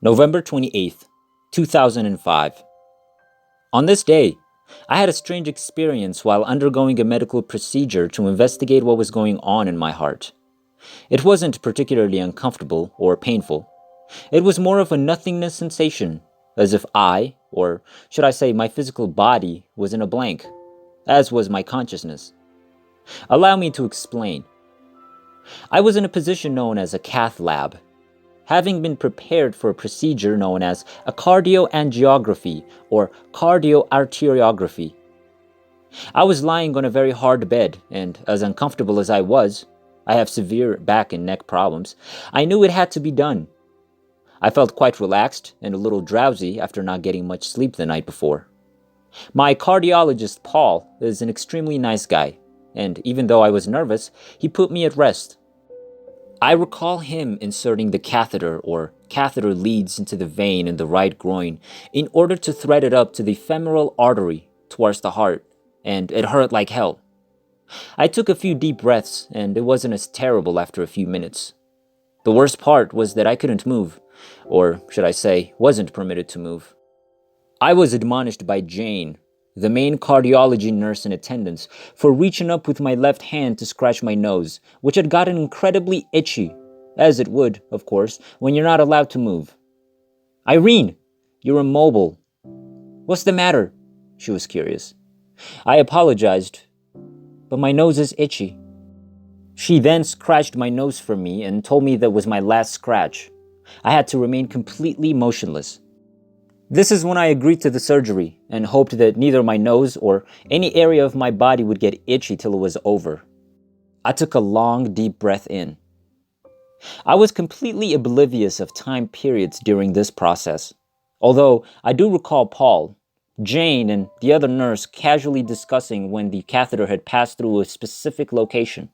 November 28th, 2005. On this day, I had a strange experience while undergoing a medical procedure to investigate what was going on in my heart. It wasn't particularly uncomfortable or painful. It was more of a nothingness sensation, as if I, or should I say my physical body, was in a blank, as was my consciousness. Allow me to explain. I was in a position known as a cath lab, having been prepared for a procedure known as a cardioangiography or cardioarteriography. I was lying on a very hard bed, and as uncomfortable as I have severe back and neck problems, I knew it had to be done. I felt quite relaxed and a little drowsy after not getting much sleep the night before. My cardiologist, Paul, is an extremely nice guy, and even though I was nervous, he put me at rest. I recall him inserting the catheter or catheter leads into the vein in the right groin in order to thread it up to the femoral artery towards the heart, and it hurt like hell. I took a few deep breaths, and it wasn't as terrible after a few minutes. The worst part was that I couldn't move, or should I say, wasn't permitted to move. I was admonished by Jane, the main cardiology nurse in attendance, for reaching up with my left hand to scratch my nose, which had gotten incredibly itchy, as it would, of course, when you're not allowed to move. "Irene, you're immobile. What's the matter?" she was curious. I apologized, but my nose is itchy. She then scratched my nose for me and told me that was my last scratch. I had to remain completely motionless. This is when I agreed to the surgery and hoped that neither my nose or any area of my body would get itchy till it was over. I took a long, deep breath in. I was completely oblivious of time periods during this process, although I do recall Paul, Jane, and the other nurse casually discussing when the catheter had passed through a specific location.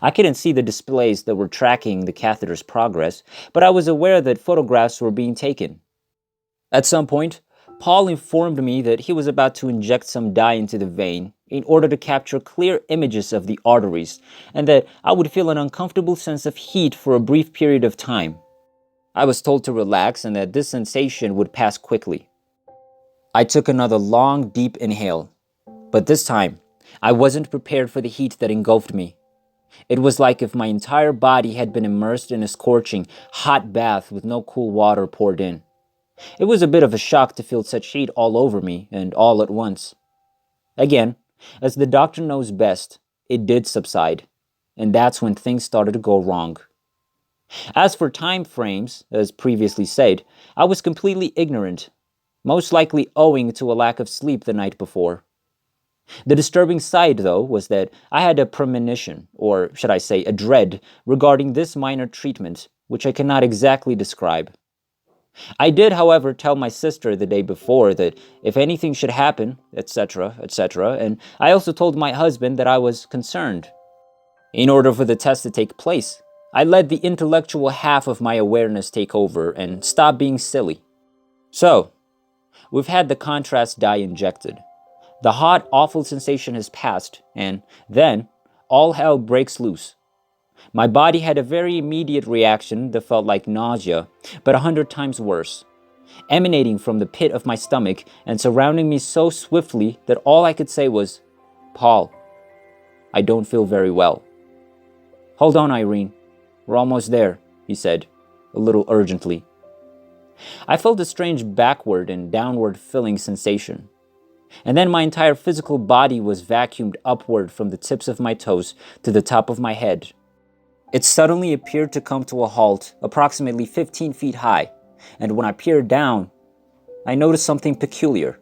I couldn't see the displays that were tracking the catheter's progress, but I was aware that photographs were being taken. At some point, Paul informed me that he was about to inject some dye into the vein in order to capture clear images of the arteries, and that I would feel an uncomfortable sense of heat for a brief period of time. I was told to relax and that this sensation would pass quickly. I took another long, deep inhale, but this time, I wasn't prepared for the heat that engulfed me. It was like if my entire body had been immersed in a scorching, hot bath with no cool water poured in. It was a bit of a shock to feel such heat all over me and all at once. Again, as the doctor knows best, it did subside, and that's when things started to go wrong. As for time frames, as previously said, I was completely ignorant, most likely owing to a lack of sleep the night before. The disturbing side, though, was that I had a premonition, or should I say a dread, regarding this minor treatment, which I cannot exactly describe. I did, however, tell my sister the day before that if anything should happen, etc., etc., and I also told my husband that I was concerned. In order for the test to take place, I let the intellectual half of my awareness take over and stop being silly. So, we've had the contrast dye injected. The hot, awful sensation has passed, and then all hell breaks loose. My body had a very immediate reaction that felt like nausea, but 100 times worse, emanating from the pit of my stomach and surrounding me so swiftly that all I could say was, "Paul, I don't feel very well." "Hold on, Irene. We're almost there," he said, a little urgently. I felt a strange backward and downward filling sensation, and then my entire physical body was vacuumed upward from the tips of my toes to the top of my head. It suddenly appeared to come to a halt approximately 15 feet high, and when I peered down, I noticed something peculiar.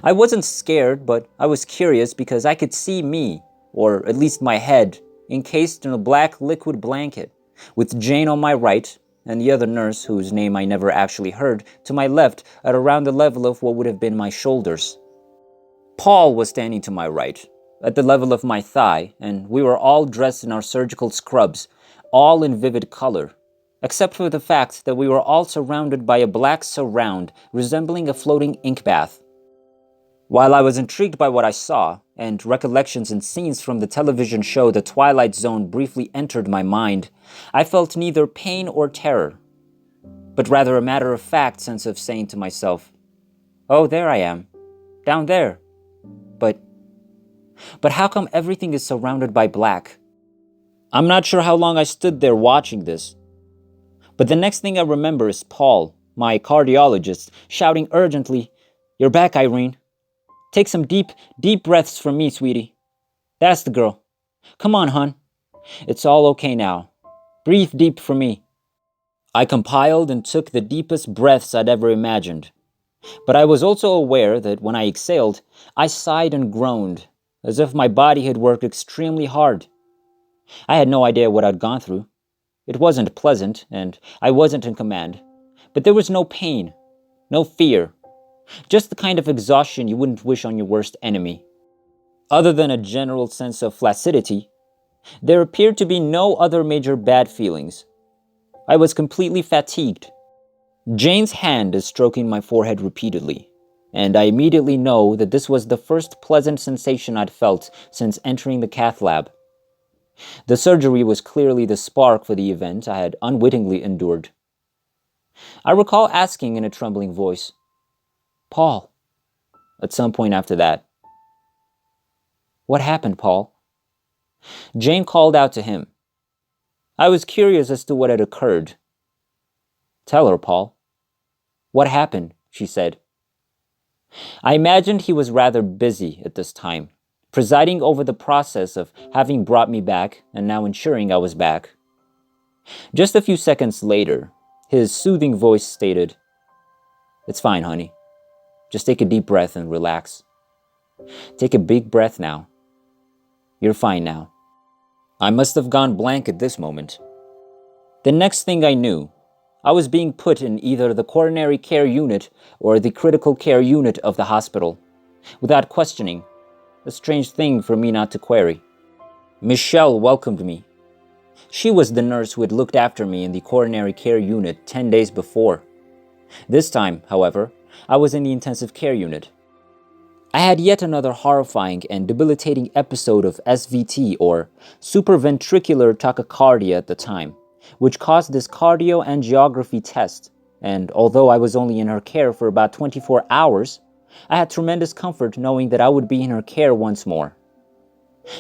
I wasn't scared, but I was curious because I could see me, or at least my head, encased in a black liquid blanket, with Jane on my right and the other nurse, whose name I never actually heard, to my left at around the level of what would have been my shoulders. Paul was standing to my right, at the level of my thigh, and we were all dressed in our surgical scrubs, all in vivid color, except for the fact that we were all surrounded by a black surround resembling a floating ink bath. While I was intrigued by what I saw, and recollections and scenes from the television show The Twilight Zone briefly entered my mind, I felt neither pain or terror. but rather a matter-of-fact sense of saying to myself, "Oh, there I am, down there. But, but how come everything is surrounded by black?" I'm not sure how long I stood there watching this, but the next thing I remember is Paul, my cardiologist, shouting urgently, "You're back, Irene. Take some deep, deep breaths from me, sweetie. That's the girl. Come on, hon. It's all okay now. Breathe deep for me." I compiled and took the deepest breaths I'd ever imagined. But I was also aware that when I exhaled, I sighed and groaned, as if my body had worked extremely hard. I had no idea what I'd gone through. It wasn't pleasant, and I wasn't in command. But there was no pain, no fear, just the kind of exhaustion you wouldn't wish on your worst enemy. Other than a general sense of flaccidity, there appeared to be no other major bad feelings. I was completely fatigued. Jane's hand is stroking my forehead repeatedly, and I immediately know that this was the first pleasant sensation I'd felt since entering the cath lab. The surgery was clearly the spark for the event I had unwittingly endured. I recall asking in a trembling voice, "Paul," at some point after that. "What happened, Paul?" Jane called out to him. I was curious as to what had occurred. "Tell her, Paul." "What happened?" she said. I imagined he was rather busy at this time, presiding over the process of having brought me back and now ensuring I was back. Just a few seconds later, his soothing voice stated, "It's fine, honey. Just take a deep breath and relax. Take a big breath now. You're fine now." I must have gone blank at this moment. The next thing I knew, I was being put in either the coronary care unit or the critical care unit of the hospital, without questioning, a strange thing for me not to query. Michelle welcomed me. She was the nurse who had looked after me in the coronary care unit 10 days before. This time, however, I was in the intensive care unit. I had yet another horrifying and debilitating episode of SVT, or supraventricular tachycardia at the time, which caused this cardioangiography test, and although I was only in her care for about 24 hours, I had tremendous comfort knowing that I would be in her care once more.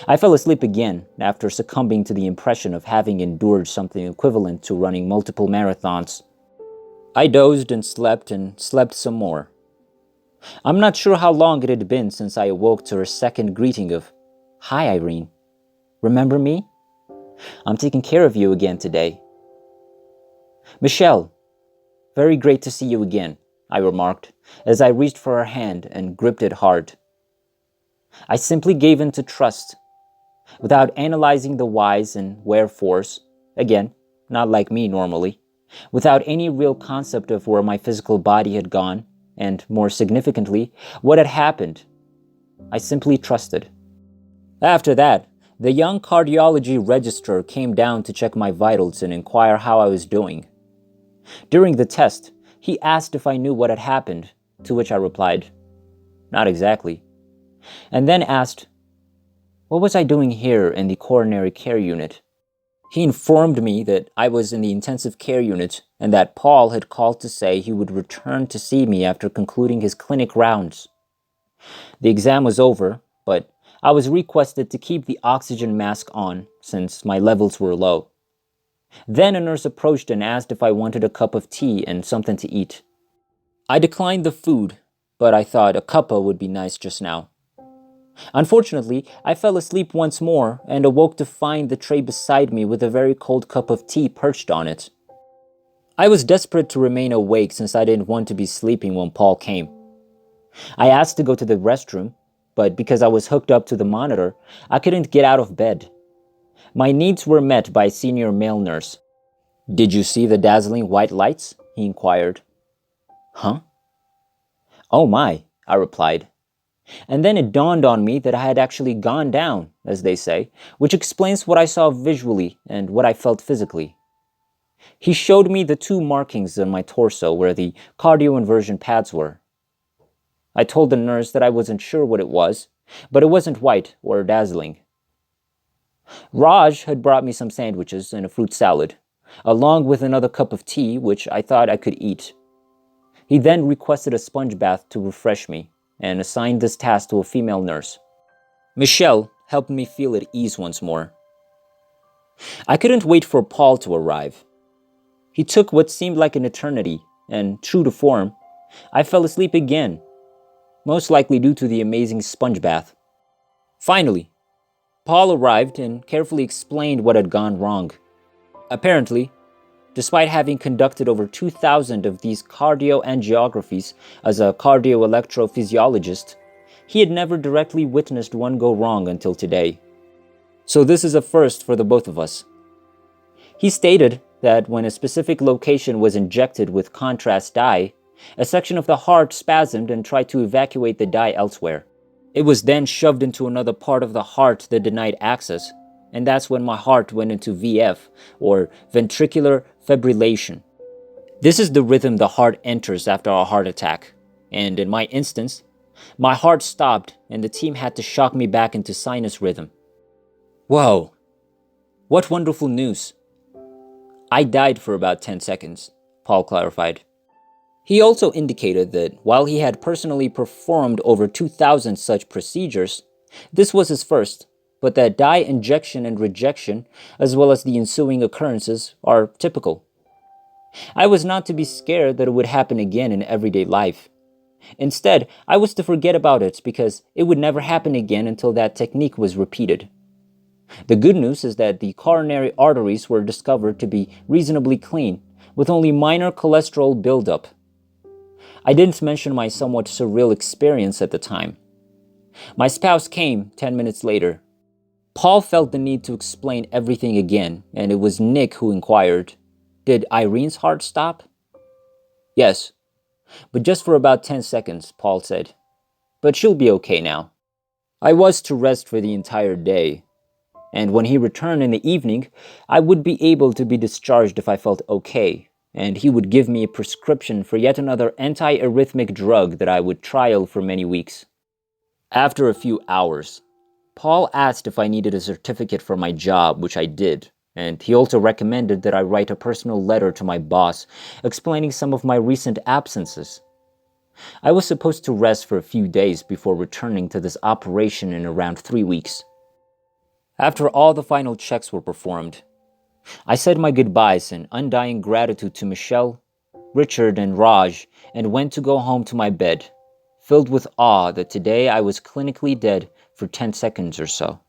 I fell asleep again after succumbing to the impression of having endured something equivalent to running multiple marathons. I dozed and slept some more. I'm not sure how long it had been since I awoke to her second greeting of, "Hi, Irene. Remember me? I'm taking care of you again today." "Michelle, very great to see you again," I remarked as I reached for her hand and gripped it hard. I simply gave in to trust, without analyzing the whys and wherefores, again, not like me normally, without any real concept of where my physical body had gone, and more significantly, what had happened. I simply trusted. After that, the young cardiology registrar came down to check my vitals and inquire how I was doing. During the test, he asked if I knew what had happened, to which I replied, "Not exactly," and then asked, what was I doing here in the coronary care unit? He informed me that I was in the intensive care unit and that Paul had called to say he would return to see me after concluding his clinic rounds. The exam was over, but I was requested to keep the oxygen mask on since my levels were low. Then a nurse approached and asked if I wanted a cup of tea and something to eat. I declined the food, but I thought a cuppa would be nice just now. Unfortunately, I fell asleep once more and awoke to find the tray beside me with a very cold cup of tea perched on it. I was desperate to remain awake since I didn't want to be sleeping when Paul came. I asked to go to the restroom, but because I was hooked up to the monitor, I couldn't get out of bed. My needs were met by a senior male nurse. "Did you see the dazzling white lights?" he inquired. "Huh?" "Oh my," I replied. And then it dawned on me that I had actually gone down, as they say, which explains what I saw visually and what I felt physically. He showed me the two markings on my torso where the cardioinversion pads were. I told the nurse that I wasn't sure what it was, but it wasn't white or dazzling. Raj had brought me some sandwiches and a fruit salad, along with another cup of tea, which I thought I could eat. He then requested a sponge bath to refresh me, and assigned this task to a female nurse. Michelle helped me feel at ease once more. I couldn't wait for Paul to arrive. He took what seemed like an eternity, and true to form, I fell asleep again, most likely due to the amazing sponge bath. Finally, Paul arrived and carefully explained what had gone wrong. Apparently, despite having conducted over 2,000 of these cardioangiographies as a cardioelectrophysiologist, he had never directly witnessed one go wrong until today. So this is a first for the both of us. He stated that when a specific location was injected with contrast dye, a section of the heart spasmed and tried to evacuate the dye elsewhere. It was then shoved into another part of the heart that denied access, and that's when my heart went into VF, or ventricular fibrillation. This is the rhythm the heart enters after a heart attack, and in my instance, my heart stopped and the team had to shock me back into sinus rhythm. Whoa, what wonderful news. I died for about 10 seconds, Paul clarified. He also indicated that while he had personally performed over 2,000 such procedures, this was his first, but that dye injection and rejection, as well as the ensuing occurrences, are typical. I was not to be scared that it would happen again in everyday life. Instead, I was to forget about it because it would never happen again until that technique was repeated. The good news is that the coronary arteries were discovered to be reasonably clean, with only minor cholesterol buildup. I didn't mention my somewhat surreal experience at the time. My spouse came 10 minutes later. Paul felt the need to explain everything again, and it was Nick who inquired, "Did Irene's heart stop?" "Yes, but just for about 10 seconds, Paul said. But she'll be okay now." I was to rest for the entire day, and when he returned in the evening, I would be able to be discharged if I felt okay, and he would give me a prescription for yet another anti-arrhythmic drug that I would trial for many weeks. After a few hours, Paul asked if I needed a certificate for my job, which I did, and he also recommended that I write a personal letter to my boss explaining some of my recent absences. I was supposed to rest for a few days before returning to this operation in around 3 weeks. After all the final checks were performed, I said my goodbyes in undying gratitude to Michelle, Richard, and Raj, and went to go home to my bed, filled with awe that today I was clinically dead for 10 seconds or so.